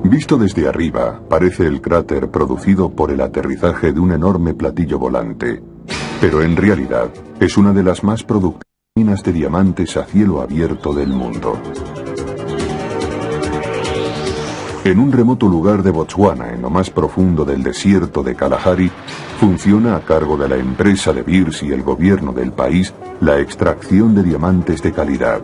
Visto desde arriba, parece el cráter producido por el aterrizaje de un enorme platillo volante, pero en realidad es una de las más productivas minas de diamantes a cielo abierto del mundo. En un remoto lugar de Botswana, en lo más profundo del desierto de Kalahari, funciona a cargo de la empresa de Beers y el gobierno del país la extracción de diamantes de calidad.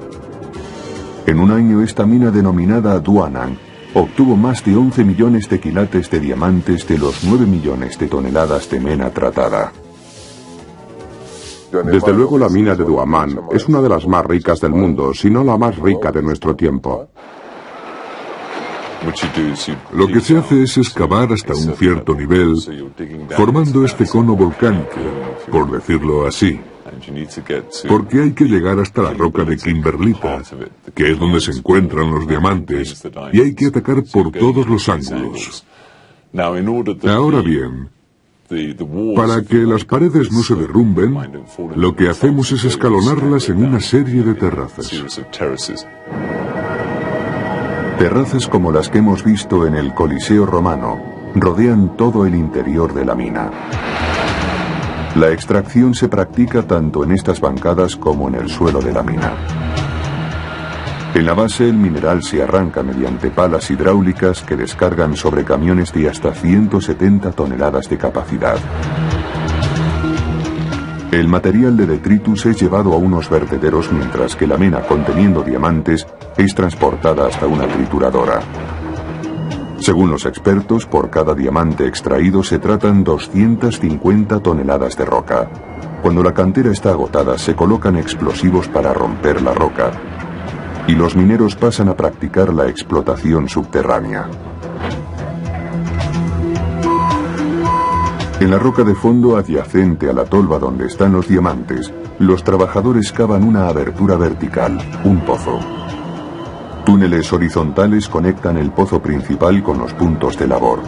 En un año esta mina denominada Duanang obtuvo más de 11 millones de quilates de diamantes de los 9 millones de toneladas de mena tratada. Desde luego la mina de Duamán es una de las más ricas del mundo, si no la más rica de nuestro tiempo. Lo que se hace es excavar hasta un cierto nivel, formando este cono volcánico, por decirlo así. Porque hay que llegar hasta la roca de Kimberlita, que es donde se encuentran los diamantes, y hay que atacar por todos los ángulos. Ahora bien, para que las paredes no se derrumben, lo que hacemos es escalonarlas en una serie de terrazas. Terrazas como las que hemos visto en el Coliseo romano rodean todo el interior de la mina. La extracción se practica tanto en estas bancadas como en el suelo de la mina. En la base el mineral se arranca mediante palas hidráulicas que descargan sobre camiones de hasta 170 toneladas de capacidad. El material de detritus es llevado a unos vertederos mientras que la mena conteniendo diamantes es transportada hasta una trituradora. Según los expertos, por cada diamante extraído se tratan 250 toneladas de roca. Cuando la cantera está agotada, se colocan explosivos para romper la roca, y los mineros pasan a practicar la explotación subterránea. En la roca de fondo adyacente a la tolva donde están los diamantes, los trabajadores cavan una abertura vertical, un pozo. Túneles horizontales conectan el pozo principal con los puntos de labor.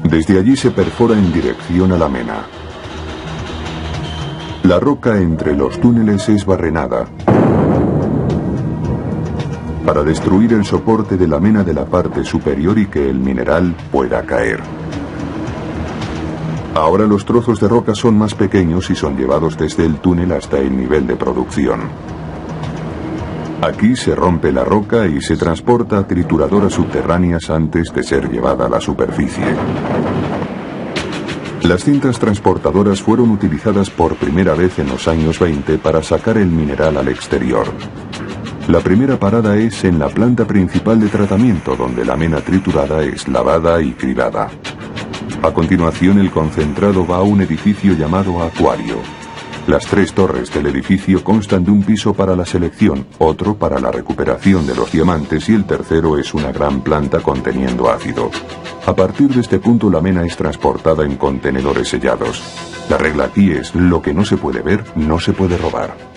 Desde allí se perfora en dirección a la mena. La roca entre los túneles es barrenada para destruir el soporte de la mena de la parte superior y que el mineral pueda caer. Ahora los trozos de roca son más pequeños y son llevados desde el túnel hasta el nivel de producción. Aquí se rompe la roca y se transporta a trituradoras subterráneas antes de ser llevada a la superficie. Las cintas transportadoras fueron utilizadas por primera vez en los años 20 para sacar el mineral al exterior. La primera parada es en la planta principal de tratamiento, donde la mena triturada es lavada y cribada. A continuación, el concentrado va a un edificio llamado acuario. Las 3 torres del edificio constan de un piso para la selección, otro para la recuperación de los diamantes y el tercero es una gran planta conteniendo ácido. A partir de este punto la mena es transportada en contenedores sellados. La regla aquí es: lo que no se puede ver, no se puede robar.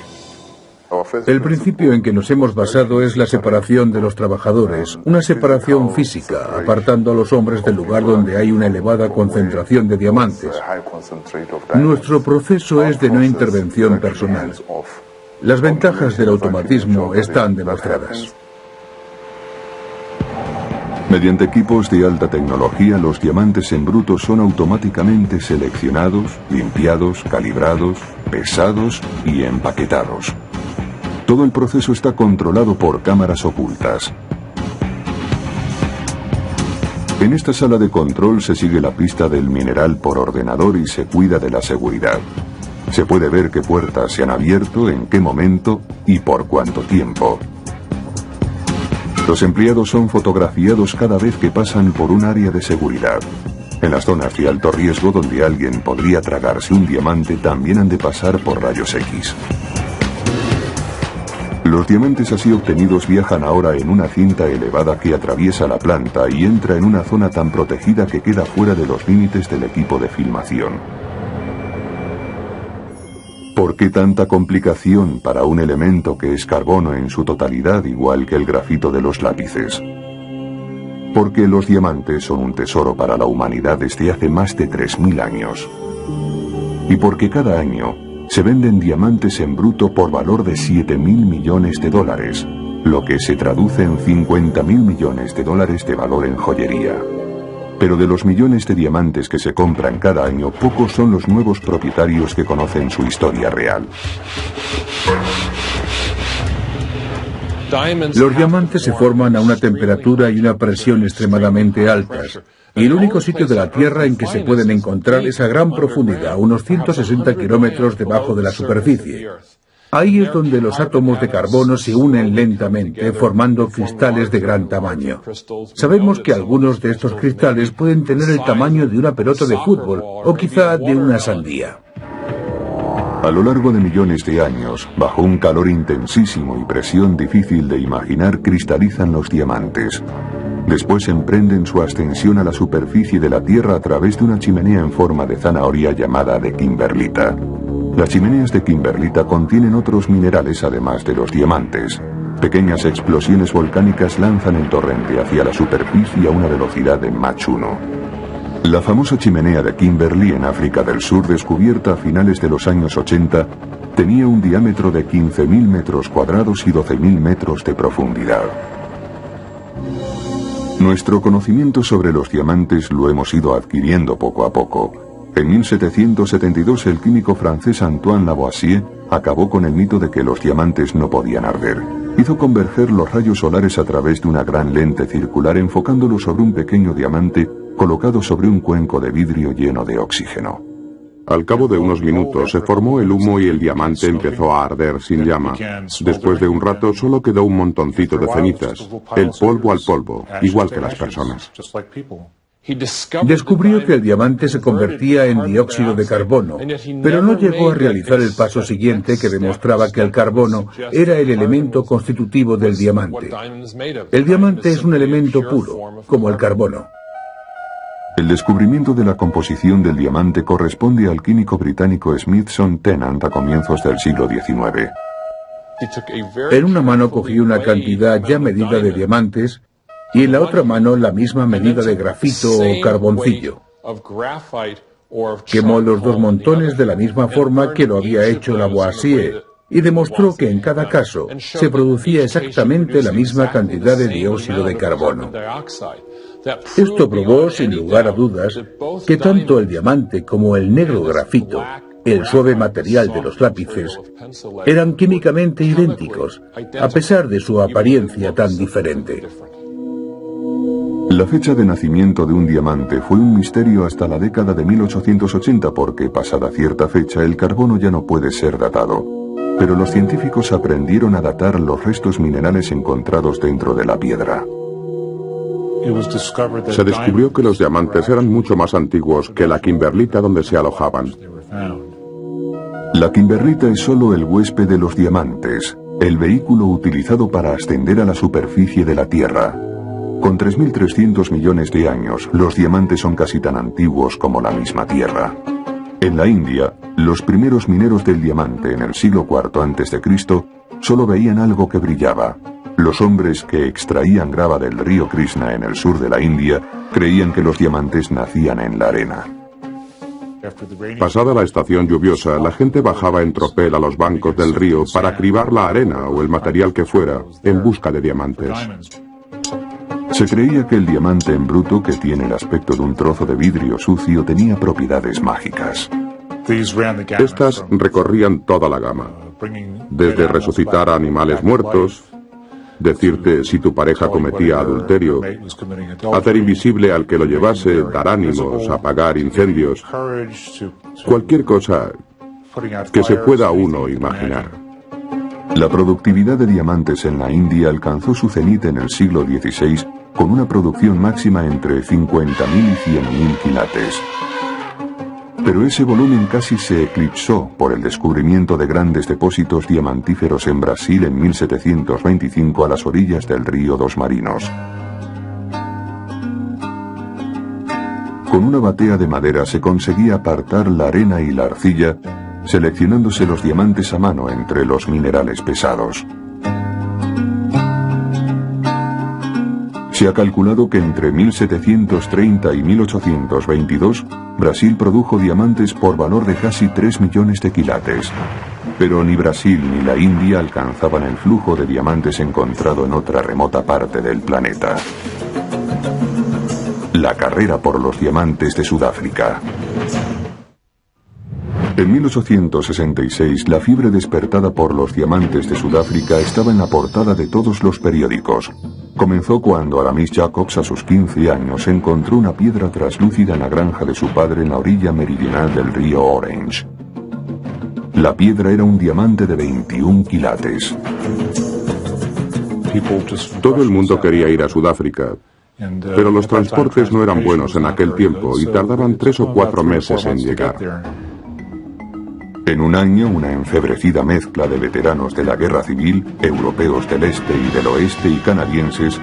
El principio en que nos hemos basado es la separación de los trabajadores, una separación física, apartando a los hombres del lugar donde hay una elevada concentración de diamantes. Nuestro proceso es de no intervención personal. Las ventajas del automatismo están demostradas. Mediante equipos de alta tecnología, los diamantes en bruto son automáticamente seleccionados, limpiados, calibrados, pesados y empaquetados. Todo el proceso está controlado por cámaras ocultas. En esta sala de control se sigue la pista del mineral por ordenador y se cuida de la seguridad. Se puede ver qué puertas se han abierto, en qué momento y por cuánto tiempo. Los empleados son fotografiados cada vez que pasan por un área de seguridad. En las zonas de alto riesgo donde alguien podría tragarse un diamante también han de pasar por rayos X. Los diamantes así obtenidos viajan ahora en una cinta elevada que atraviesa la planta y entra en una zona tan protegida que queda fuera de los límites del equipo de filmación. ¿Por qué tanta complicación para un elemento que es carbono en su totalidad, igual que el grafito de los lápices? Porque los diamantes son un tesoro para la humanidad desde hace más de 3000 años. Y porque cada año se venden diamantes en bruto por valor de 7.000 millones de dólares, lo que se traduce en 50.000 millones de dólares de valor en joyería. Pero de los millones de diamantes que se compran cada año, pocos son los nuevos propietarios que conocen su historia real. Los diamantes se forman a una temperatura y una presión extremadamente altas, y el único sitio de la Tierra en que se pueden encontrar es a gran profundidad, unos 160 kilómetros debajo de la superficie. Ahí es donde los átomos de carbono se unen lentamente, formando cristales de gran tamaño. Sabemos que algunos de estos cristales pueden tener el tamaño de una pelota de fútbol, o quizá de una sandía. A lo largo de millones de años, bajo un calor intensísimo y presión difícil de imaginar, cristalizan los diamantes. Después emprenden su ascensión a la superficie de la Tierra a través de una chimenea en forma de zanahoria llamada de kimberlita. Las chimeneas de kimberlita contienen otros minerales además de los diamantes. Pequeñas explosiones volcánicas lanzan el torrente hacia la superficie a una velocidad de Mach 1. La famosa chimenea de Kimberley en África del Sur, descubierta a finales de los años 80, tenía un diámetro de 15.000 metros cuadrados y 12.000 metros de profundidad. Nuestro conocimiento sobre los diamantes lo hemos ido adquiriendo poco a poco. En 1772 el químico francés Antoine Lavoisier acabó con el mito de que los diamantes no podían arder. Hizo converger los rayos solares a través de una gran lente circular, enfocándolo sobre un pequeño diamante colocado sobre un cuenco de vidrio lleno de oxígeno. Al cabo de unos minutos se formó el humo y el diamante empezó a arder sin llama. Después de un rato solo quedó un montoncito de cenizas, el polvo al polvo, igual que las personas. Descubrió que el diamante se convertía en dióxido de carbono, pero no llegó a realizar el paso siguiente que demostraba que el carbono era el elemento constitutivo del diamante. El diamante es un elemento puro, como el carbono. El descubrimiento de la composición del diamante corresponde al químico británico Smithson Tennant a comienzos del siglo XIX. En una mano cogió una cantidad ya medida de diamantes y en la otra mano la misma medida de grafito o carboncillo. Quemó los dos montones de la misma forma que lo había hecho Lavoisier y demostró que en cada caso se producía exactamente la misma cantidad de dióxido de carbono. Esto probó, sin lugar a dudas, que tanto el diamante como el negro grafito, el suave material de los lápices, eran químicamente idénticos, a pesar de su apariencia tan diferente. La fecha de nacimiento de un diamante fue un misterio hasta la década de 1880 porque, pasada cierta fecha, el carbono ya no puede ser datado. Pero los científicos aprendieron a datar los restos minerales encontrados dentro de la piedra. Se descubrió que los diamantes eran mucho más antiguos que la kimberlita donde se alojaban. La kimberlita es solo el huésped de los diamantes, el vehículo utilizado para ascender a la superficie de la Tierra. Con 3.300 millones de años, los diamantes son casi tan antiguos como la misma Tierra. En la India, los primeros mineros del diamante en el siglo IV a.C. solo veían algo que brillaba. Los hombres que extraían grava del río Krishna en el sur de la India creían que los diamantes nacían en la arena. Pasada la estación lluviosa, la gente bajaba en tropel a los bancos del río para cribar la arena o el material que fuera en busca de diamantes. Se creía que el diamante en bruto, que tiene el aspecto de un trozo de vidrio sucio, tenía propiedades mágicas. Estas recorrían toda la gama, desde resucitar a animales muertos, decirte si tu pareja cometía adulterio, hacer invisible al que lo llevase, dar ánimos, apagar incendios, cualquier cosa que se pueda uno imaginar. La productividad de diamantes en la India alcanzó su cenit en el siglo XVI con una producción máxima entre 50.000 y 100.000 quilates. Pero ese volumen casi se eclipsó por el descubrimiento de grandes depósitos diamantíferos en Brasil en 1725 a las orillas del río Dos Marinos. Con una batea de madera se conseguía apartar la arena y la arcilla, seleccionándose los diamantes a mano entre los minerales pesados. Se ha calculado que entre 1730 y 1822 Brasil produjo diamantes por valor de casi 3 millones de quilates. Pero ni Brasil ni la India alcanzaban el flujo de diamantes encontrado en otra remota parte del planeta. La carrera por los diamantes de Sudáfrica. En 1866, la fiebre despertada por los diamantes de Sudáfrica estaba en la portada de todos los periódicos. Comenzó cuando Aramis Jacobs, a sus 15 años, encontró una piedra traslúcida en la granja de su padre en la orilla meridional del río Orange. La piedra era un diamante de 21 quilates. Todo el mundo quería ir a Sudáfrica, pero los transportes no eran buenos en aquel tiempo y tardaban 3 o 4 meses en llegar. En un año, una enfebrecida mezcla de veteranos de la guerra civil, europeos del este y del oeste y canadienses,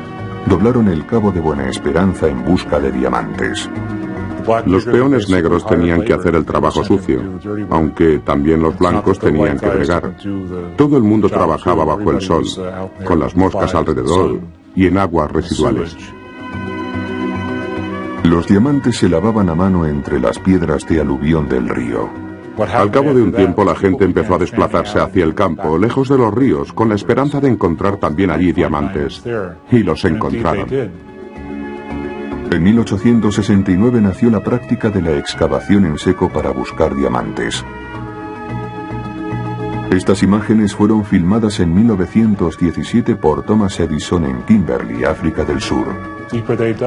doblaron el Cabo de Buena Esperanza en busca de diamantes. Los peones negros tenían que hacer el trabajo sucio, aunque también los blancos tenían que bregar. Todo el mundo trabajaba bajo el sol, con las moscas alrededor y en aguas residuales. Los diamantes se lavaban a mano entre las piedras de aluvión del río. Al cabo de un tiempo la gente empezó a desplazarse hacia el campo, lejos de los ríos, con la esperanza de encontrar también allí diamantes. Y los encontraron. En 1869 nació la práctica de la excavación en seco para buscar diamantes. Estas imágenes fueron filmadas en 1917 por Thomas Edison en Kimberley, África del Sur.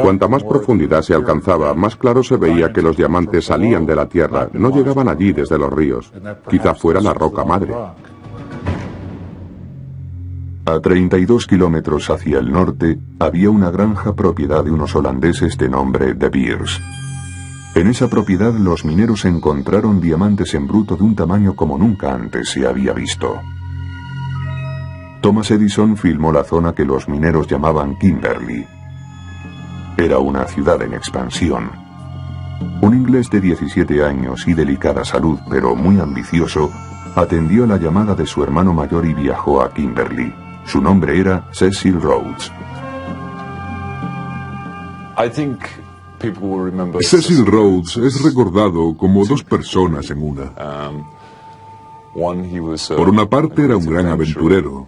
Cuanta más profundidad se alcanzaba, más claro se veía que los diamantes salían de la tierra, no llegaban allí desde los ríos. Quizá fuera la roca madre. A 32 kilómetros hacia el norte había una granja propiedad de unos holandeses de nombre De Beers. En esa propiedad los mineros encontraron diamantes en bruto de un tamaño como nunca antes se había visto. Thomas Edison filmó la zona que los mineros llamaban Kimberley. Era una ciudad en expansión. Un inglés de 17 años y delicada salud, pero muy ambicioso, atendió la llamada de su hermano mayor y viajó a Kimberley. Su nombre era Cecil Rhodes. Cecil Rhodes es recordado como dos personas en una. Por una parte era un gran aventurero.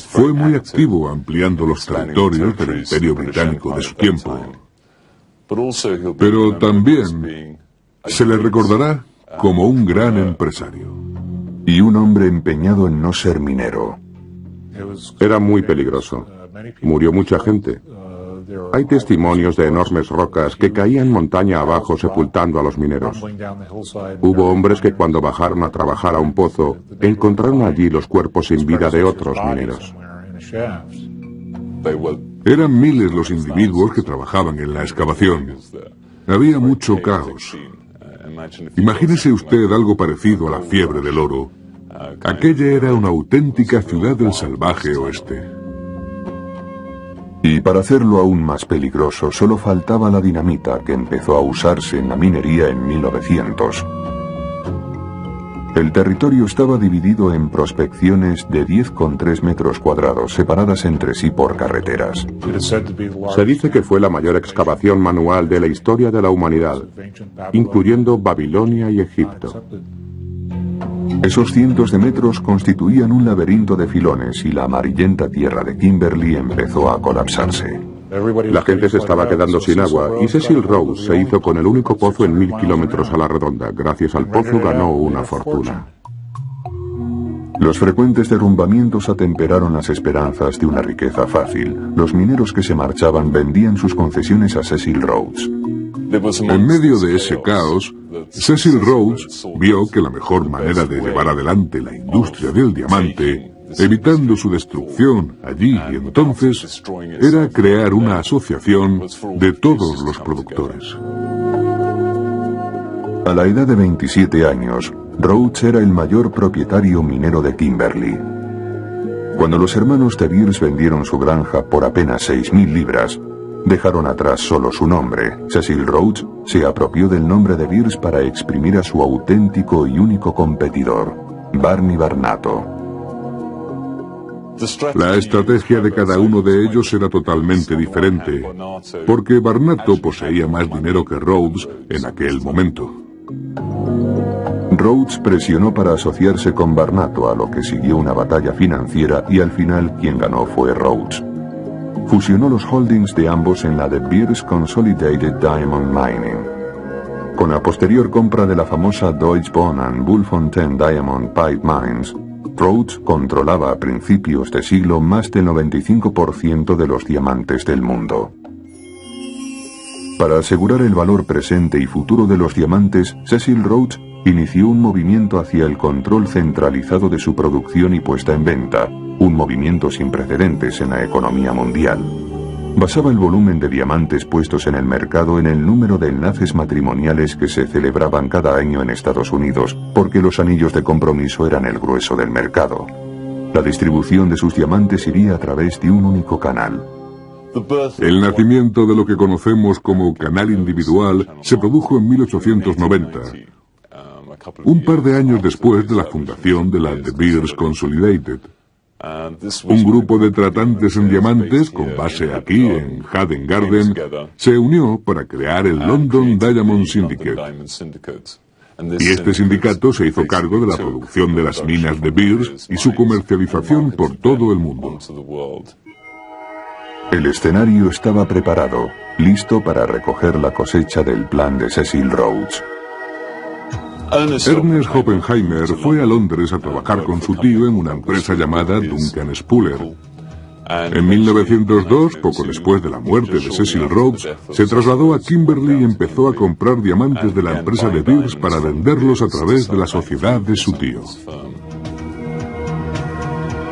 Fue muy activo ampliando los territorios del Imperio Británico de su tiempo. Pero también se le recordará como un gran empresario. Y un hombre empeñado en no ser minero. Era muy peligroso. Murió mucha gente. Hay testimonios de enormes rocas que caían montaña abajo sepultando a los mineros. Hubo hombres que cuando bajaron a trabajar a un pozo, encontraron allí los cuerpos sin vida de otros mineros. Eran miles los individuos que trabajaban en la excavación. Había mucho caos. Imagínese usted algo parecido a la fiebre del oro. Aquella era una auténtica ciudad del salvaje oeste. Y para hacerlo aún más peligroso, solo faltaba la dinamita que empezó a usarse en la minería en 1900. El territorio estaba dividido en prospecciones de 10,3 metros cuadrados, separadas entre sí por carreteras. Se dice que fue la mayor excavación manual de la historia de la humanidad, incluyendo Babilonia y Egipto. Esos cientos de metros constituían un laberinto de filones y la amarillenta tierra de Kimberley empezó a colapsarse. La gente se estaba quedando sin agua y Cecil Rhodes se hizo con el único pozo en 1000 kilómetros a la redonda. Gracias al pozo ganó una fortuna. Los frecuentes derrumbamientos atemperaron las esperanzas de una riqueza fácil. Los mineros que se marchaban vendían sus concesiones a Cecil Rhodes. En medio de ese caos, Cecil Rhodes vio que la mejor manera de llevar adelante la industria del diamante, evitando su destrucción allí y entonces, era crear una asociación de todos los productores. A la edad de 27 años, Rhodes era el mayor propietario minero de Kimberley. Cuando los hermanos De Beers vendieron su granja por apenas 6.000 libras, dejaron atrás solo su nombre. Cecil Rhodes se apropió del nombre De Beers para exprimir a su auténtico y único competidor, Barney Barnato. La estrategia de cada uno de ellos era totalmente diferente, porque Barnato poseía más dinero que Rhodes en aquel momento. Rhodes presionó para asociarse con Barnato, a lo que siguió una batalla financiera y al final quien ganó fue Rhodes. Fusionó los holdings de ambos en la De Beers Consolidated Diamond Mining. Con la posterior compra de la famosa Deutsche Bond and Bulfontein Diamond Pipe Mines, Rhodes controlaba a principios de siglo más del 95% de los diamantes del mundo. Para asegurar el valor presente y futuro de los diamantes, Cecil Rhodes inició un movimiento hacia el control centralizado de su producción y puesta en venta, un movimiento sin precedentes en la economía mundial. Basaba el volumen de diamantes puestos en el mercado en el número de enlaces matrimoniales que se celebraban cada año en Estados Unidos, porque los anillos de compromiso eran el grueso del mercado. La distribución de sus diamantes iría a través de un único canal. El nacimiento de lo que conocemos como canal individual se produjo en 1890, un par de años después de la fundación de la De Beers Consolidated. Un grupo de tratantes en diamantes, con base aquí en Haddon Garden, se unió para crear el London Diamond Syndicate. Y este sindicato se hizo cargo de la producción de las minas de Beers y su comercialización por todo el mundo. El escenario estaba preparado, listo para recoger la cosecha del plan de Cecil Rhodes. Ernest Oppenheimer fue a Londres a trabajar con su tío en una empresa llamada Duncan Spuller. En 1902, poco después de la muerte de Cecil Rhodes, se trasladó a Kimberley y empezó a comprar diamantes de la empresa de Beers para venderlos a través de la sociedad de su tío.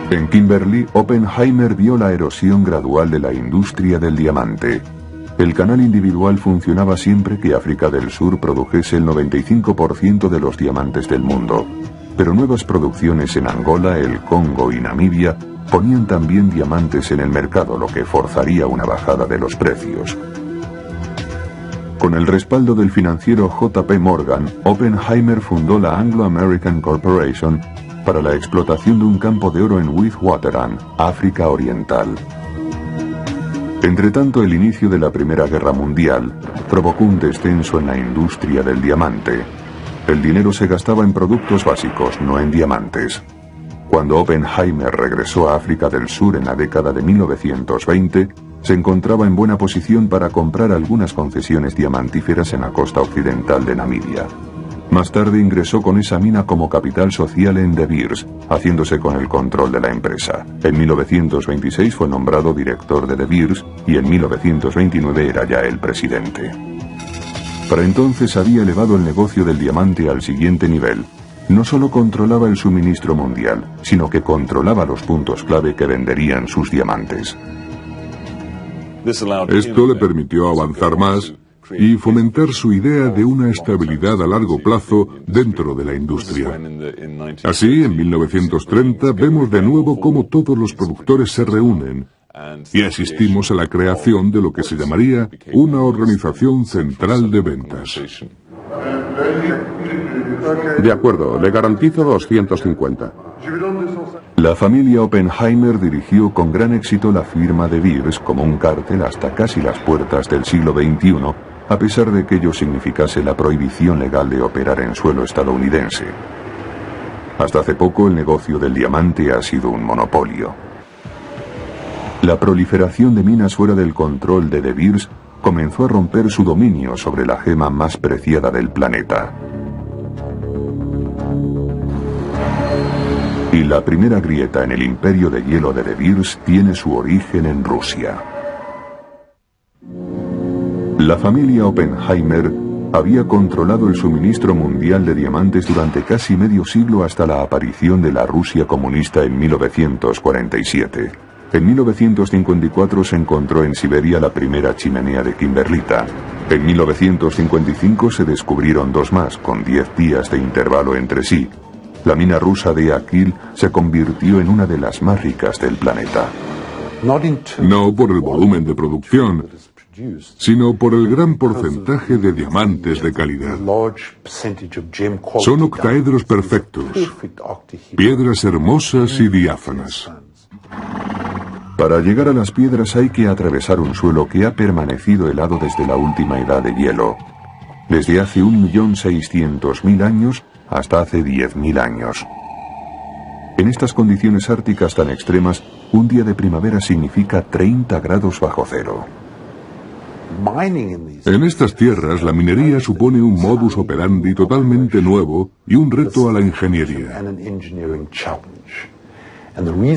En Kimberley, Oppenheimer vio la erosión gradual de la industria del diamante. El canal individual funcionaba siempre que África del Sur produjese el 95% de los diamantes del mundo, pero nuevas producciones en Angola, el Congo y Namibia ponían también diamantes en el mercado, lo que forzaría una bajada de los precios. Con el respaldo del financiero J.P. Morgan, Oppenheimer fundó la Anglo American Corporation para la explotación de un campo de oro en Witwatersrand, África Oriental. Entretanto, el inicio de la Primera Guerra Mundial provocó un descenso en la industria del diamante. El dinero se gastaba en productos básicos, no en diamantes. Cuando Oppenheimer regresó a África del Sur en la década de 1920, se encontraba en buena posición para comprar algunas concesiones diamantíferas en la costa occidental de Namibia. Más tarde ingresó con esa mina como capital social en De Beers, haciéndose con el control de la empresa. En 1926 fue nombrado director de De Beers y en 1929 era ya el presidente. Para entonces había elevado el negocio del diamante al siguiente nivel. No solo controlaba el suministro mundial, sino que controlaba los puntos clave que venderían sus diamantes. Esto le permitió avanzar más y fomentar su idea de una estabilidad a largo plazo dentro de la industria. Así, en 1930 vemos de nuevo cómo todos los productores se reúnen y asistimos a la creación de lo que se llamaría una organización central de ventas. De acuerdo, le garantizo 250. La familia Oppenheimer dirigió con gran éxito la firma De Beers como un cártel hasta casi las puertas del siglo XXI, a pesar de que ello significase la prohibición legal de operar en suelo estadounidense. Hasta hace poco el negocio del diamante ha sido un monopolio. La proliferación de minas fuera del control de De Beers comenzó a romper su dominio sobre la gema más preciada del planeta. Y la primera grieta en el imperio de hielo de De Beers tiene su origen en Rusia. La familia Oppenheimer había controlado el suministro mundial de diamantes durante casi medio siglo hasta la aparición de la Rusia comunista en 1947. En 1954 se encontró en Siberia la primera chimenea de kimberlita. En 1955 se descubrieron dos más, con 10 días de intervalo entre sí. La mina rusa de Akil se convirtió en una de las más ricas del planeta. No por el volumen de producción, sino por el gran porcentaje de diamantes de calidad. Son octaedros perfectos, piedras hermosas y diáfanas. Para llegar a las piedras hay que atravesar un suelo que ha permanecido helado desde la última edad de hielo. Desde hace 1.600.000 años, hasta hace 10.000 años. En estas condiciones árticas tan extremas, un día de primavera significa 30 grados bajo cero. En estas tierras, la minería supone un modus operandi totalmente nuevo y un reto a la ingeniería.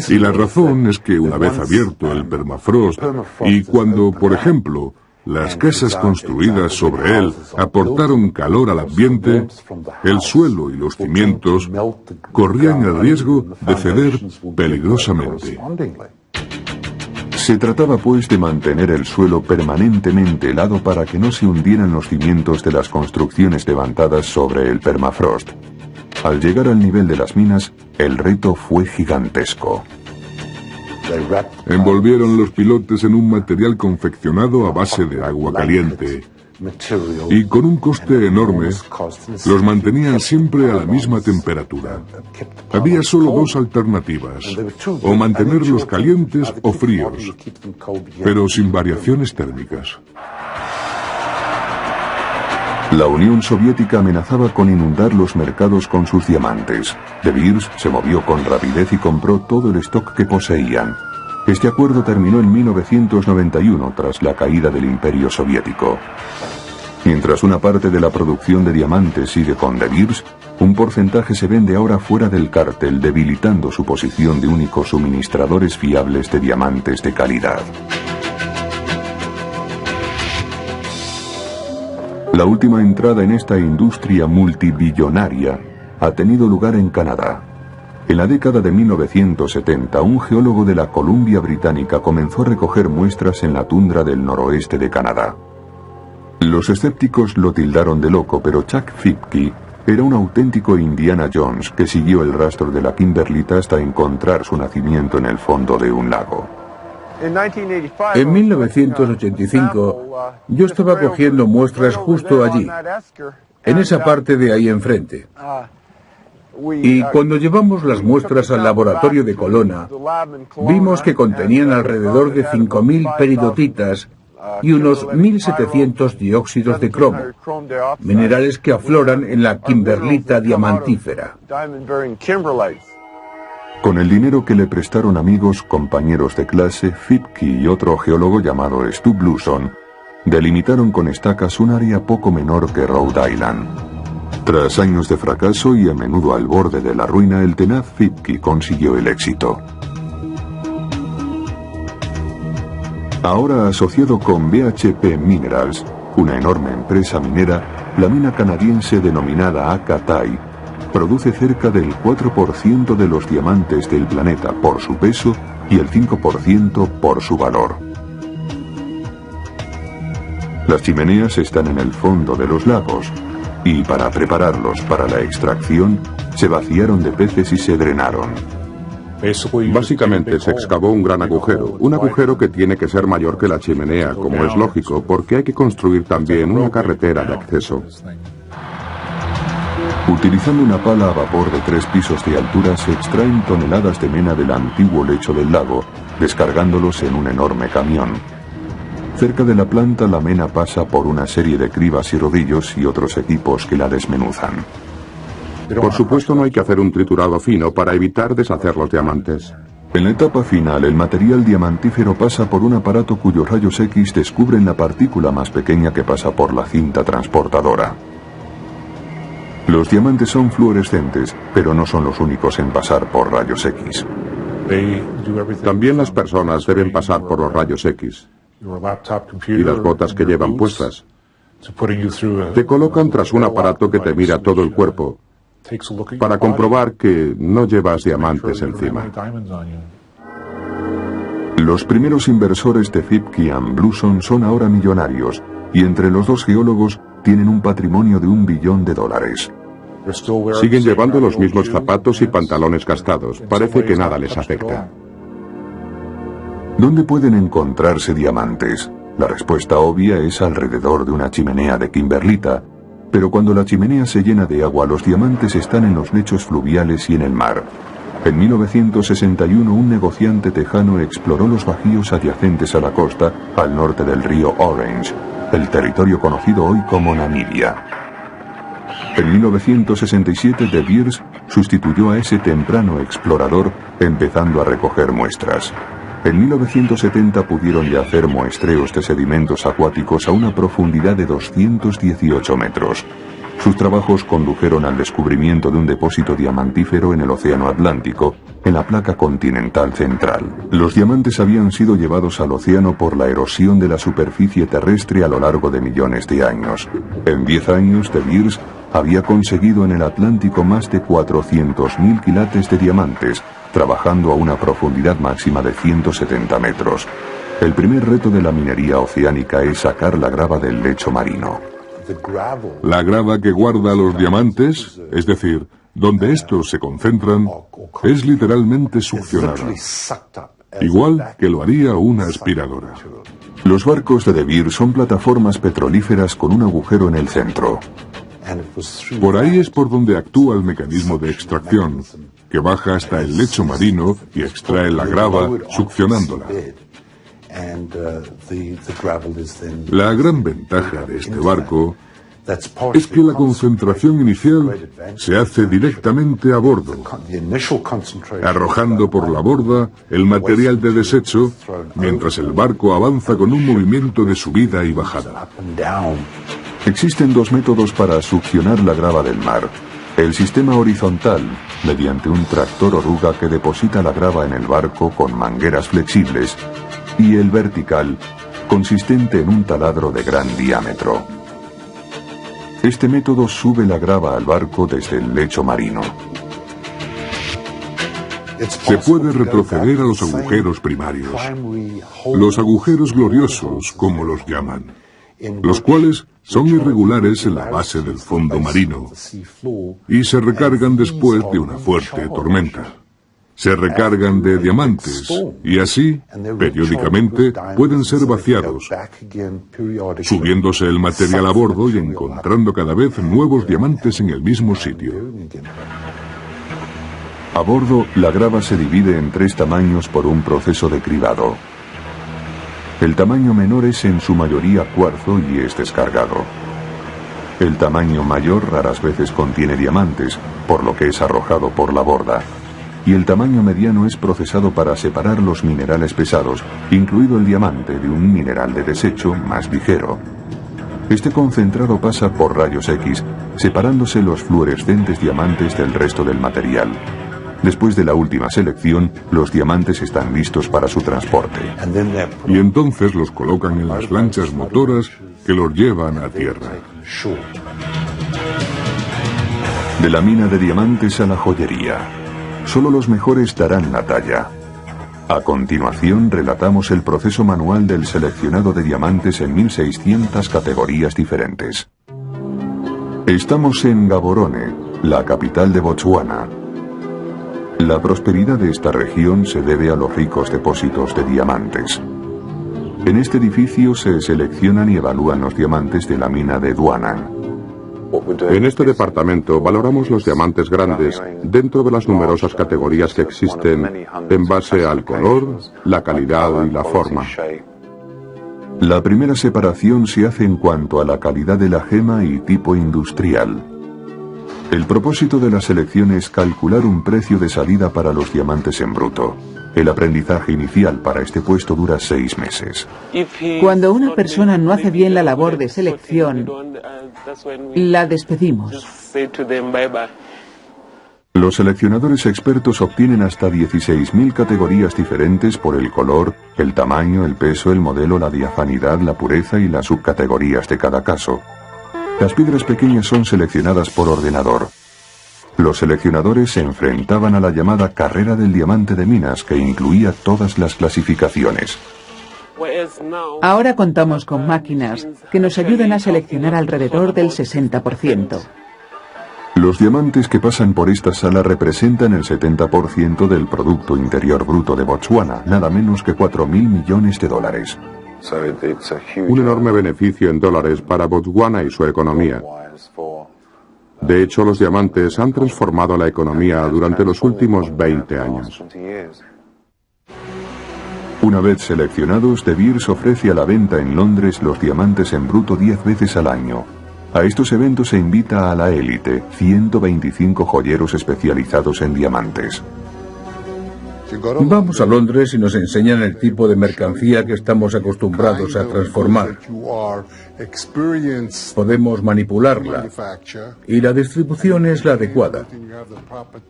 Y la razón es que una vez abierto el permafrost y cuando, por ejemplo, las casas construidas sobre él aportaron calor al ambiente, el suelo y los cimientos corrían el riesgo de ceder peligrosamente. Se trataba pues de mantener el suelo permanentemente helado para que no se hundieran los cimientos de las construcciones levantadas sobre el permafrost. Al llegar al nivel de las minas, el reto fue gigantesco. Envolvieron los pilotes en un material confeccionado a base de agua caliente y con un coste enorme los mantenían siempre a la misma temperatura. Había solo dos alternativas, o mantenerlos calientes o fríos, pero sin variaciones térmicas. La Unión Soviética amenazaba con inundar los mercados con sus diamantes. De Beers se movió con rapidez y compró todo el stock que poseían. Este acuerdo terminó en 1991 tras la caída del Imperio Soviético. Mientras una parte de la producción de diamantes sigue con De Beers, un porcentaje se vende ahora fuera del cártel, debilitando su posición de únicos suministradores fiables de diamantes de calidad. La última entrada en esta industria multibillonaria ha tenido lugar en Canadá. En la década de 1970, un geólogo de la Columbia Británica comenzó a recoger muestras en la tundra del noroeste de Canadá. Los escépticos lo tildaron de loco, pero Chuck Fipke era un auténtico Indiana Jones que siguió el rastro de la kimberlita hasta encontrar su nacimiento en el fondo de un lago. En 1985, yo estaba cogiendo muestras justo allí, en esa parte de ahí enfrente. Y cuando llevamos las muestras al laboratorio de Kelowna, vimos que contenían alrededor de 5.000 peridotitas y unos 1.700 dióxidos de cromo, minerales que afloran en la kimberlita diamantífera. Con el dinero que le prestaron amigos, compañeros de clase, Fipke y otro geólogo llamado Stu Bluson delimitaron con estacas un área poco menor que Rhode Island. Tras años de fracaso y a menudo al borde de la ruina, el tenaz Fipke consiguió el éxito. Ahora asociado con BHP Minerals, una enorme empresa minera, la mina canadiense denominada Acatai produce cerca del 4% de los diamantes del planeta por su peso y el 5% por su valor. Las chimeneas están en el fondo de los lagos y para prepararlos para la extracción se vaciaron de peces y se drenaron. Básicamente se excavó un gran agujero, un agujero que tiene que ser mayor que la chimenea, como es lógico, porque hay que construir también una carretera de acceso. Utilizando una pala a vapor de 3 pisos de altura se extraen toneladas de mena del antiguo lecho del lago, descargándolos en un enorme camión. Cerca de la planta la mena pasa por una serie de cribas y rodillos y otros equipos que la desmenuzan. Por supuesto no hay que hacer un triturado fino para evitar deshacer los diamantes. En la etapa final, el material diamantífero pasa por un aparato cuyos rayos X descubren la partícula más pequeña que pasa por la cinta transportadora. Los diamantes son fluorescentes, pero no son los únicos en pasar por rayos X. También las personas deben pasar por los rayos X. Y las botas que llevan puestas. Te colocan tras un aparato que te mira todo el cuerpo para comprobar que no llevas diamantes encima. Los primeros inversores de Fipke y Bluson son ahora millonarios y entre los dos geólogos tienen un patrimonio de $1 billón. Siguen llevando los mismos zapatos y pantalones gastados. Parece que nada les afecta. ¿Dónde pueden encontrarse diamantes? La respuesta obvia es alrededor de una chimenea de kimberlita, pero cuando la chimenea se llena de agua, los diamantes están en los lechos fluviales y en el mar. En 1961, un negociante tejano exploró los bajíos adyacentes a la costa, al norte del río Orange, el territorio conocido hoy como Namibia. En 1967 De Beers sustituyó a ese temprano explorador empezando a recoger muestras. En 1970 pudieron ya hacer muestreos de sedimentos acuáticos a una profundidad de 218 metros. Sus trabajos condujeron al descubrimiento de un depósito diamantífero en el Océano Atlántico, en la placa continental central. Los diamantes habían sido llevados al océano por la erosión de la superficie terrestre a lo largo de millones de años. En 10 años, De Beers había conseguido en el Atlántico más de 400.000 quilates de diamantes, trabajando a una profundidad máxima de 170 metros. El primer reto de la minería oceánica es sacar la grava del lecho marino. La grava que guarda los diamantes, es decir, donde estos se concentran, es literalmente succionada, igual que lo haría una aspiradora. Los barcos de De Beers son plataformas petrolíferas con un agujero en el centro. Por ahí es por donde actúa el mecanismo de extracción, que baja hasta el lecho marino y extrae la grava succionándola. La gran ventaja de este barco es que la concentración inicial se hace directamente a bordo, arrojando por la borda el material de desecho, mientras el barco avanza con un movimiento de subida y bajada. Existen dos métodos para succionar la grava del mar. El sistema horizontal, mediante un tractor oruga que deposita la grava en el barco con mangueras flexibles, y el vertical, consistente en un taladro de gran diámetro. Este método sube la grava al barco desde el lecho marino. Se puede retroceder a los agujeros primarios, los agujeros gloriosos, como los llaman, los cuales son irregulares en la base del fondo marino y se recargan después de una fuerte tormenta. Se recargan de diamantes y así, periódicamente, pueden ser vaciados, subiéndose el material a bordo y encontrando cada vez nuevos diamantes en el mismo sitio. A bordo, la grava se divide en 3 tamaños por un proceso de cribado. El tamaño menor es en su mayoría cuarzo y es descargado. El tamaño mayor raras veces contiene diamantes, por lo que es arrojado por la borda. Y el tamaño mediano es procesado para separar los minerales pesados, incluido el diamante, de un mineral de desecho más ligero. Este concentrado pasa por rayos X, separándose los fluorescentes diamantes del resto del material. Después de la última selección, los diamantes están listos para su transporte. Y entonces los colocan en las lanchas motoras que los llevan a tierra. De la mina de diamantes a la joyería. Solo los mejores darán la talla. A continuación, relatamos el proceso manual del seleccionado de diamantes en 1600 categorías diferentes. Estamos en Gaborone, la capital de Botswana. La prosperidad de esta región se debe a los ricos depósitos de diamantes. En este edificio se seleccionan y evalúan los diamantes de la mina de Duanan. En este departamento valoramos los diamantes grandes dentro de las numerosas categorías que existen en base al color, la calidad y la forma. La primera separación se hace en cuanto a la calidad de la gema y tipo industrial. El propósito de la selección es calcular un precio de salida para los diamantes en bruto. El aprendizaje inicial para este puesto dura 6 meses. Cuando una persona no hace bien la labor de selección, la despedimos. Los seleccionadores expertos obtienen hasta 16.000 categorías diferentes por el color, el tamaño, el peso, el modelo, la diafanidad, la pureza y las subcategorías de cada caso. Las piedras pequeñas son seleccionadas por ordenador. Los seleccionadores se enfrentaban a la llamada carrera del diamante de minas, que incluía todas las clasificaciones. Ahora contamos con máquinas que nos ayudan a seleccionar alrededor del 60%. Los diamantes que pasan por esta sala representan el 70% del Producto Interior Bruto de Botswana, nada menos que 4.000 millones de dólares. Un enorme beneficio en dólares para Botswana y su economía. De hecho, los diamantes han transformado la economía durante los últimos 20 años. Una vez seleccionados, De Beers ofrece a la venta en Londres los diamantes en bruto 10 veces al año. A estos eventos se invita a la élite, 125 joyeros especializados en diamantes. Vamos a Londres y nos enseñan el tipo de mercancía que estamos acostumbrados a transformar. Podemos manipularla y la distribución es la adecuada,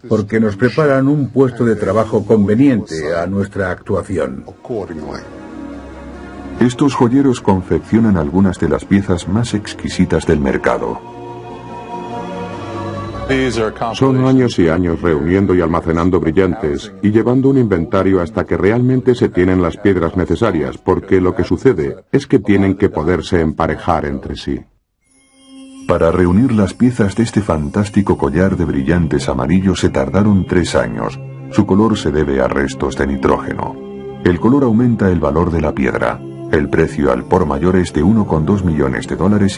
porque nos preparan un puesto de trabajo conveniente a nuestra actuación. Estos joyeros confeccionan algunas de las piezas más exquisitas del mercado. Son años y años reuniendo y almacenando brillantes y llevando un inventario hasta que realmente se tienen las piedras necesarias, porque lo que sucede es que tienen que poderse emparejar entre sí. Para reunir las piezas de este fantástico collar de brillantes amarillos se tardaron 3 años. Su color se debe a restos de nitrógeno. El color aumenta el valor de la piedra. El precio al por mayor es de $1,2 millones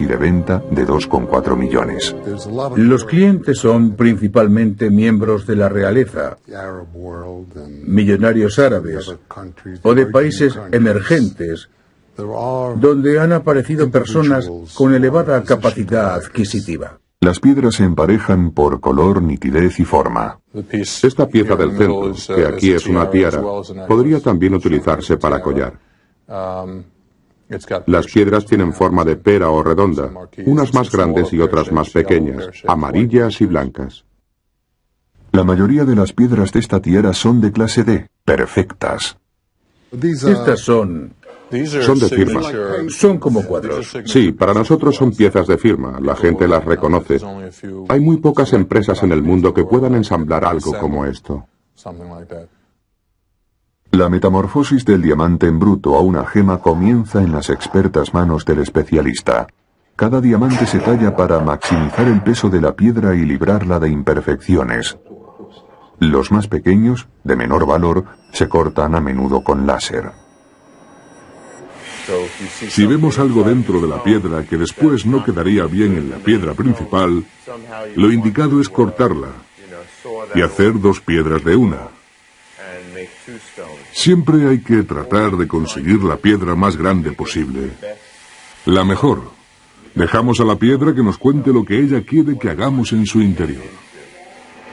y de venta de 2,4 millones. Los clientes son principalmente miembros de la realeza, millonarios árabes o de países emergentes, donde han aparecido personas con elevada capacidad adquisitiva. Las piedras se emparejan por color, nitidez y forma. Esta pieza del centro, que aquí es una tiara, podría también utilizarse para collar. Las piedras tienen forma de pera o redonda, unas más grandes y otras más pequeñas, amarillas y blancas. La mayoría de las piedras de esta tiara son de clase D, perfectas. Estas son de firma. Son como cuadros. Sí, para nosotros son piezas de firma, la gente las reconoce. Hay muy pocas empresas en el mundo que puedan ensamblar algo como esto. La metamorfosis del diamante en bruto a una gema comienza en las expertas manos del especialista. Cada diamante se talla para maximizar el peso de la piedra y librarla de imperfecciones. Los más pequeños, de menor valor, se cortan a menudo con láser. Si vemos algo dentro de la piedra que después no quedaría bien en la piedra principal, lo indicado es cortarla y hacer 2 piedras de una. Siempre hay que tratar de conseguir la piedra más grande posible. La mejor. Dejamos a la piedra que nos cuente lo que ella quiere que hagamos en su interior.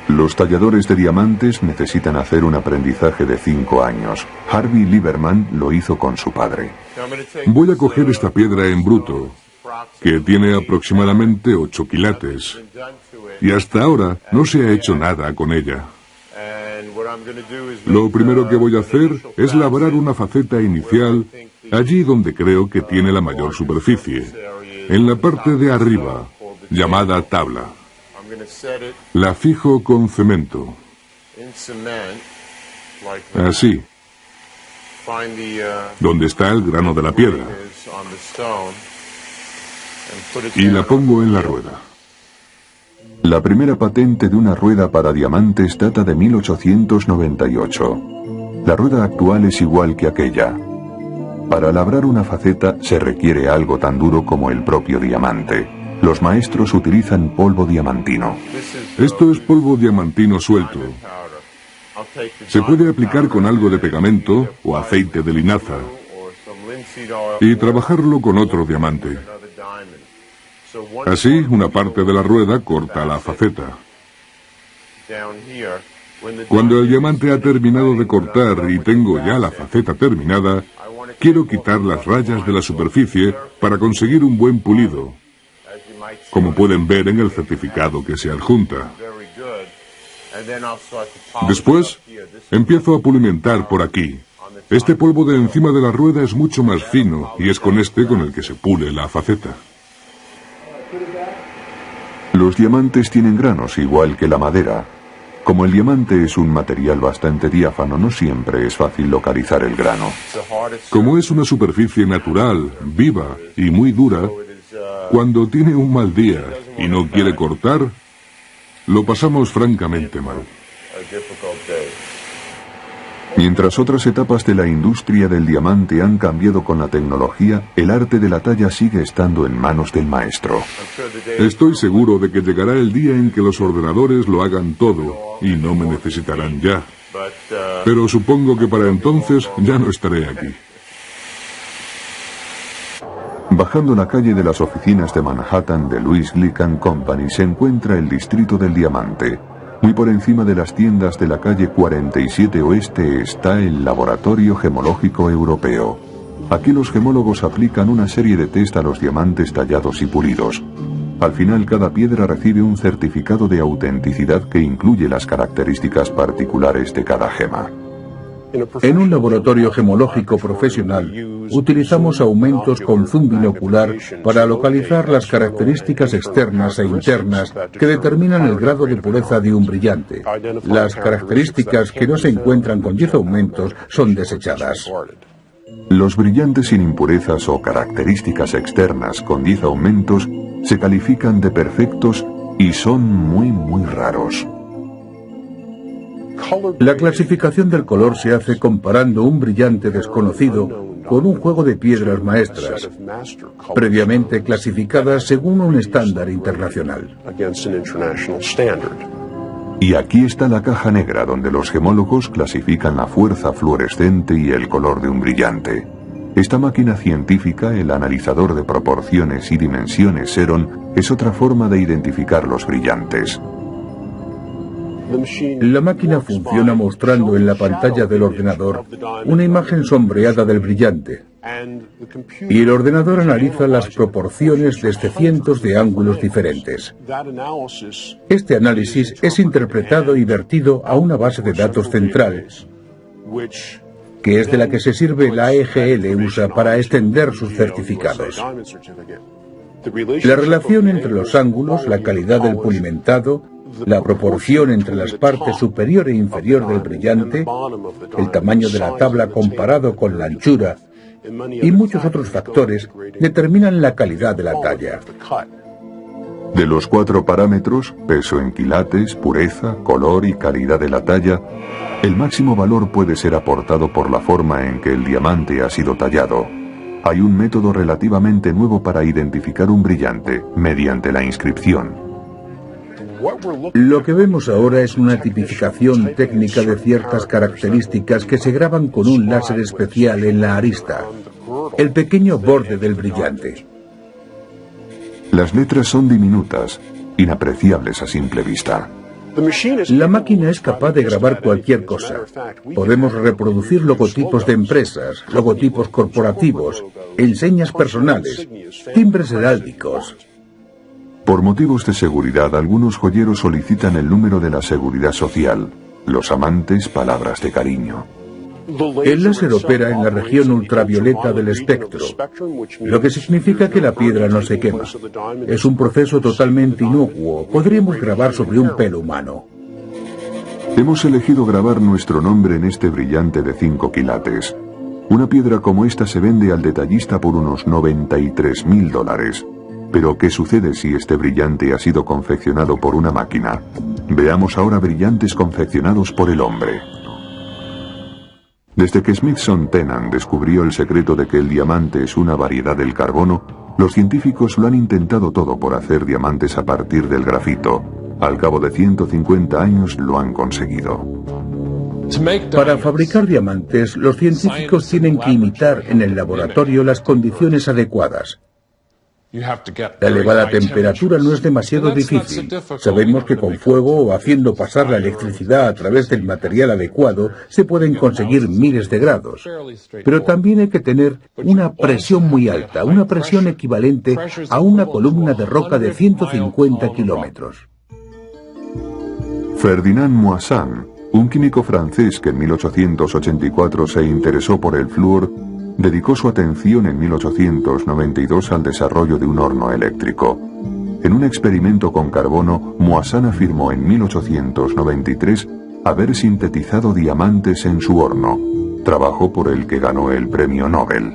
Los talladores de diamantes necesitan hacer un aprendizaje de 5 años. Harvey Lieberman lo hizo con su padre. Voy a coger esta piedra en bruto, que tiene aproximadamente 8 quilates, y hasta ahora no se ha hecho nada con ella. Lo primero que voy a hacer es labrar una faceta inicial allí donde creo que tiene la mayor superficie, en la parte de arriba, llamada tabla. La fijo con cemento. Así. Donde está el grano de la piedra. Y la pongo en la rueda. La primera patente de una rueda para diamantes data de 1898. La rueda actual es igual que aquella. Para labrar una faceta se requiere algo tan duro como el propio diamante. Los maestros utilizan polvo diamantino. Esto es polvo diamantino suelto. Se puede aplicar con algo de pegamento o aceite de linaza y trabajarlo con otro diamante. Así, una parte de la rueda corta la faceta. Cuando el diamante ha terminado de cortar y tengo ya la faceta terminada, quiero quitar las rayas de la superficie para conseguir un buen pulido, como pueden ver en el certificado que se adjunta. Después, empiezo a pulimentar por aquí. Este polvo de encima de la rueda es mucho más fino y es con este con el que se pule la faceta. Los diamantes tienen granos igual que la madera. Como el diamante es un material bastante diáfano, no siempre es fácil localizar el grano. Como es una superficie natural, viva y muy dura, cuando tiene un mal día y no quiere cortar, lo pasamos francamente mal. Mientras otras etapas de la industria del diamante han cambiado con la tecnología, el arte de la talla sigue estando en manos del maestro. Estoy seguro de que llegará el día en que los ordenadores lo hagan todo y no me necesitarán ya. Pero supongo que para entonces ya no estaré aquí. Bajando la calle de las oficinas de Manhattan de Louis Glick & Company se encuentra el Distrito del Diamante. Muy por encima de las tiendas de la calle 47 Oeste está el Laboratorio Gemológico Europeo. Aquí los gemólogos aplican una serie de test a los diamantes tallados y pulidos. Al final, cada piedra recibe un certificado de autenticidad que incluye las características particulares de cada gema. En un laboratorio gemológico profesional, utilizamos aumentos con zoom binocular para localizar las características externas e internas que determinan el grado de pureza de un brillante. Las características que no se encuentran con 10 aumentos son desechadas. Los brillantes sin impurezas o características externas con 10 aumentos se califican de perfectos y son muy raros. La clasificación del color se hace comparando un brillante desconocido con un juego de piedras maestras, previamente clasificadas según un estándar internacional. Y aquí está la caja negra donde los gemólogos clasifican la fuerza fluorescente y el color de un brillante. Esta máquina científica, el analizador de proporciones y dimensiones Xeron, es otra forma de identificar los brillantes. La máquina funciona mostrando en la pantalla del ordenador una imagen sombreada del brillante, y el ordenador analiza las proporciones desde cientos de ángulos diferentes. Este análisis es interpretado y vertido a una base de datos central, que es de la que se sirve la AEGL USA para extender sus certificados. La relación entre los ángulos, la calidad del pulimentado, la proporción entre las partes superior e inferior del brillante, el tamaño de la tabla comparado con la anchura y muchos otros factores determinan la calidad de la talla. De los 4 parámetros, peso en quilates, pureza, color y calidad de la talla, el máximo valor puede ser aportado por la forma en que el diamante ha sido tallado. Hay un método relativamente nuevo para identificar un brillante, mediante la inscripción. Lo que vemos ahora es una tipificación técnica de ciertas características que se graban con un láser especial en la arista, el pequeño borde del brillante. Las letras son diminutas, inapreciables a simple vista. La máquina es capaz de grabar cualquier cosa. Podemos reproducir logotipos de empresas, logotipos corporativos, enseñas personales, timbres heráldicos. Por motivos de seguridad, algunos joyeros solicitan el número de la seguridad social. Los amantes, palabras de cariño. El láser opera en la región ultravioleta del espectro, lo que significa que la piedra no se quema. Es un proceso totalmente inocuo. Podríamos grabar sobre un pelo humano. Hemos elegido grabar nuestro nombre en este brillante de 5 quilates. Una piedra como esta se vende al detallista por unos $93.000. Pero, ¿qué sucede si este brillante ha sido confeccionado por una máquina? Veamos ahora brillantes confeccionados por el hombre. Desde que Smithson Tennant descubrió el secreto de que el diamante es una variedad del carbono, los científicos lo han intentado todo por hacer diamantes a partir del grafito. Al cabo de 150 años lo han conseguido. Para fabricar diamantes, los científicos tienen que imitar en el laboratorio las condiciones adecuadas. La elevada temperatura no es demasiado difícil. Sabemos que con fuego o haciendo pasar la electricidad a través del material adecuado se pueden conseguir miles de grados. Pero también hay que tener una presión muy alta, una presión equivalente a una columna de roca de 150 kilómetros. Ferdinand Moissan, un químico francés que en 1884 se interesó por el flúor, dedicó su atención en 1892 al desarrollo de un horno eléctrico. En un experimento con carbono, Moissan afirmó en 1893 haber sintetizado diamantes en su horno, trabajo por el que ganó el premio Nobel.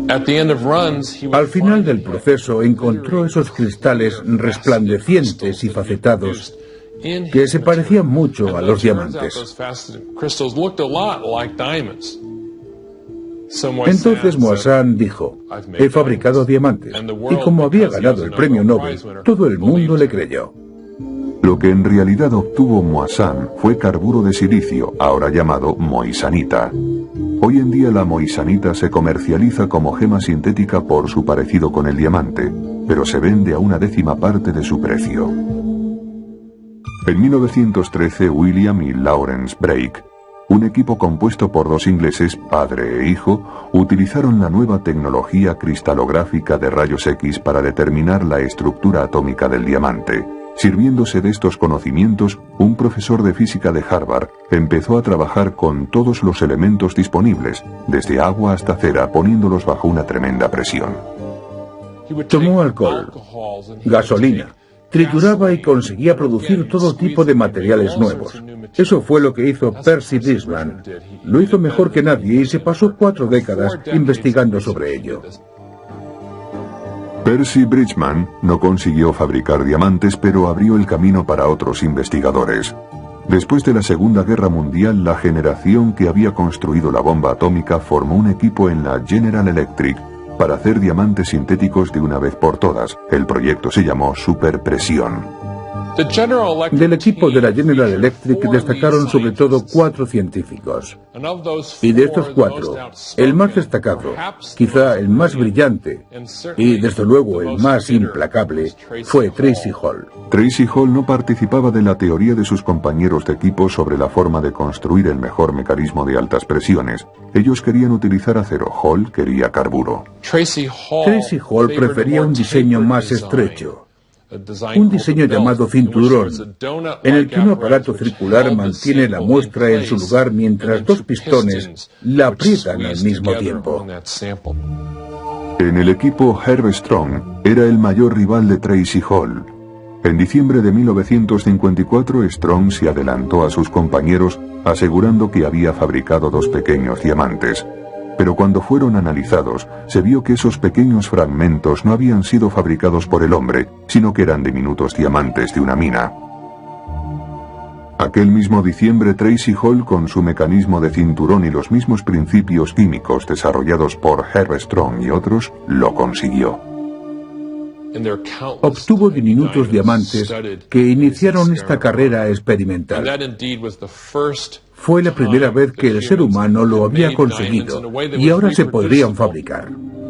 Al final del proceso encontró esos cristales resplandecientes y facetados que se parecían mucho a los diamantes. Entonces Moissan dijo: he fabricado diamantes, y como había ganado el premio Nobel, todo el mundo le creyó. Lo que en realidad obtuvo Moissan fue carburo de silicio, ahora llamado moissanita. Hoy en día la moissanita se comercializa como gema sintética por su parecido con el diamante, pero se vende a 1/10 parte de su precio. En 1913, William y Lawrence Bragg, un equipo compuesto por 2 ingleses, padre e hijo, utilizaron la nueva tecnología cristalográfica de rayos X para determinar la estructura atómica del diamante. Sirviéndose de estos conocimientos, un profesor de física de Harvard empezó a trabajar con todos los elementos disponibles, desde agua hasta cera, poniéndolos bajo una tremenda presión. Tomó alcohol, gasolina, trituraba y conseguía producir todo tipo de materiales nuevos. Eso fue lo que hizo Percy Bridgman. Lo hizo mejor que nadie y se pasó 4 décadas investigando sobre ello. Percy Bridgman no consiguió fabricar diamantes, pero abrió el camino para otros investigadores. Después de la Segunda Guerra Mundial, la generación que había construido la bomba atómica formó un equipo en la General Electric para hacer diamantes sintéticos de una vez por todas. El proyecto se llamó Superpresión. Del equipo de la General Electric destacaron sobre todo 4 científicos. Y de estos 4, el más destacado, quizá el más brillante y desde luego el más implacable, fue Tracy Hall. Tracy Hall no participaba de la teoría de sus compañeros de equipo sobre la forma de construir el mejor mecanismo de altas presiones. Ellos querían utilizar acero, Hall quería carburo. Tracy Hall prefería un diseño más estrecho. Un diseño llamado cinturón, en el que un aparato circular mantiene la muestra en su lugar mientras 2 pistones la aprietan al mismo tiempo. En el equipo, Herb Strong era el mayor rival de Tracy Hall. En diciembre de 1954, Strong se adelantó a sus compañeros asegurando que había fabricado 2 pequeños diamantes. Pero cuando fueron analizados, se vio que esos pequeños fragmentos no habían sido fabricados por el hombre, sino que eran diminutos diamantes de una mina. Aquel mismo diciembre, Tracy Hall, con su mecanismo de cinturón y los mismos principios químicos desarrollados por Herb Strong y otros, lo consiguió. Obtuvo diminutos diamantes que iniciaron esta carrera experimental. Fue la primera vez que el ser humano lo había conseguido y ahora se podrían fabricar.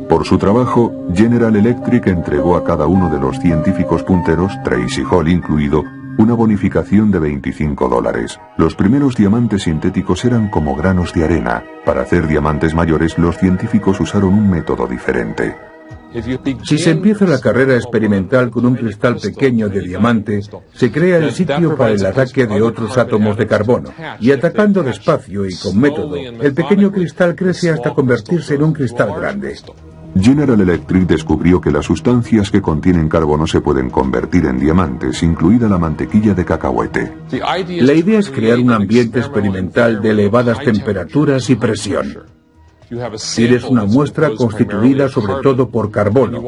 Por su trabajo, General Electric entregó a cada uno de los científicos punteros, Tracy Hall incluido, una bonificación de $25. Los primeros diamantes sintéticos eran como granos de arena. Para hacer diamantes mayores, los científicos usaron un método diferente. Si se empieza la carrera experimental con un cristal pequeño de diamante, se crea el sitio para el ataque de otros átomos de carbono, y atacando despacio y con método, el pequeño cristal crece hasta convertirse en un cristal grande. General Electric descubrió que las sustancias que contienen carbono se pueden convertir en diamantes, incluida la mantequilla de cacahuete. La idea es crear un ambiente experimental de elevadas temperaturas y presión. Tienes una muestra constituida sobre todo por carbono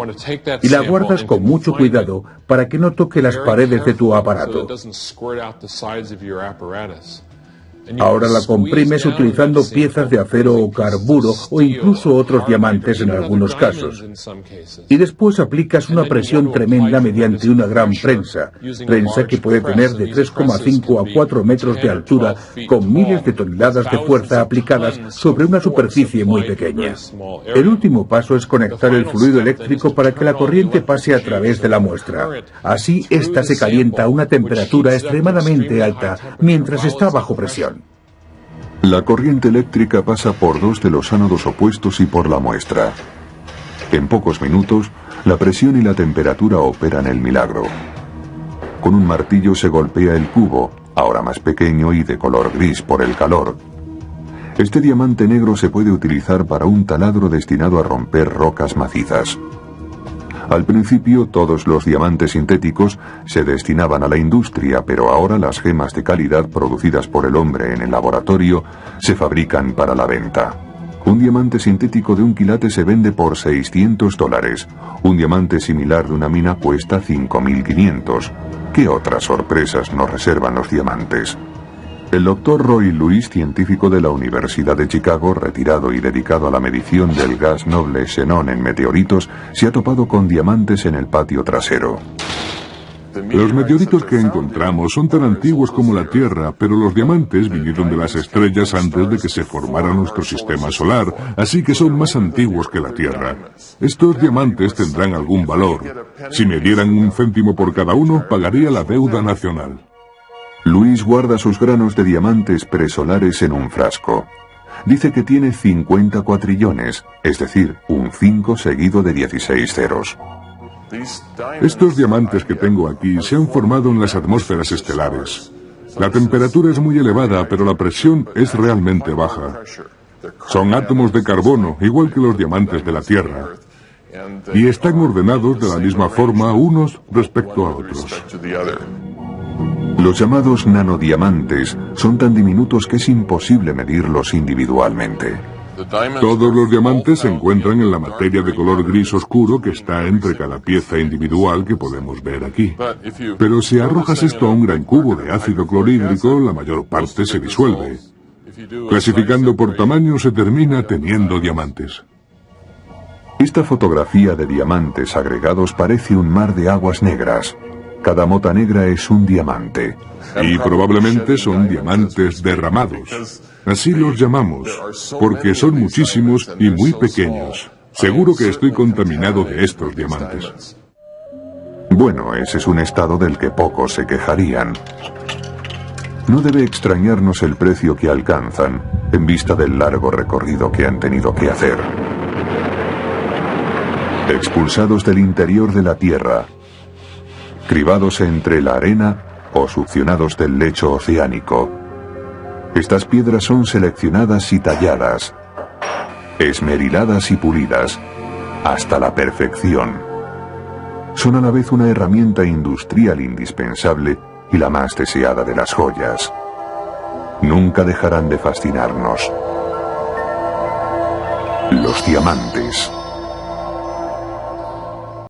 y la guardas con mucho cuidado para que no toque las paredes de tu aparato. Ahora la comprimes utilizando piezas de acero o carburo o incluso otros diamantes en algunos casos. Y después aplicas una presión tremenda mediante una gran prensa que puede tener de 3,5 a 4 metros de altura con miles de toneladas de fuerza aplicadas sobre una superficie muy pequeña. El último paso es conectar el fluido eléctrico para que la corriente pase a través de la muestra. Así, ésta se calienta a una temperatura extremadamente alta mientras está bajo presión. La corriente eléctrica pasa por 2 de los ánodos opuestos y por la muestra. En pocos minutos, la presión y la temperatura operan el milagro. Con un martillo se golpea el cubo, ahora más pequeño y de color gris por el calor. Este diamante negro se puede utilizar para un taladro destinado a romper rocas macizas. Al principio, todos los diamantes sintéticos se destinaban a la industria, pero ahora las gemas de calidad producidas por el hombre en el laboratorio se fabrican para la venta. Un diamante sintético de 1 quilate se vende por $600. Un diamante similar de una mina cuesta $5.500. ¿Qué otras sorpresas nos reservan los diamantes? El doctor Roy Lewis, científico de la Universidad de Chicago, retirado y dedicado a la medición del gas noble xenón en meteoritos, se ha topado con diamantes en el patio trasero. Los meteoritos que encontramos son tan antiguos como la Tierra, pero los diamantes vinieron de las estrellas antes de que se formara nuestro sistema solar, así que son más antiguos que la Tierra. Estos diamantes tendrán algún valor. Si me dieran 1 céntimo por cada uno, pagaría la deuda nacional. Luis guarda sus granos de diamantes presolares en un frasco. Dice que tiene 50 cuatrillones, es decir, un 5 seguido de 16 ceros. Estos diamantes que tengo aquí se han formado en las atmósferas estelares. La temperatura es muy elevada, pero la presión es realmente baja. Son átomos de carbono, igual que los diamantes de la Tierra. Y están ordenados de la misma forma unos respecto a otros. Los llamados nanodiamantes son tan diminutos que es imposible medirlos individualmente. Todos los diamantes se encuentran en la materia de color gris oscuro que está entre cada pieza individual que podemos ver aquí. Pero si arrojas esto a un gran cubo de ácido clorhídrico, la mayor parte se disuelve. Clasificando por tamaño se termina teniendo diamantes. Esta fotografía de diamantes agregados parece un mar de aguas negras. Cada mota negra es un diamante. Y probablemente son diamantes derramados. Así los llamamos, porque son muchísimos y muy pequeños. Seguro que estoy contaminado de estos diamantes. Bueno, ese es un estado del que pocos se quejarían. No debe extrañarnos el precio que alcanzan, en vista del largo recorrido que han tenido que hacer. Expulsados del interior de la Tierra, cribados entre la arena o succionados del lecho oceánico. Estas piedras son seleccionadas y talladas, esmeriladas y pulidas, hasta la perfección. Son a la vez una herramienta industrial indispensable y la más deseada de las joyas. Nunca dejarán de fascinarnos. Los diamantes.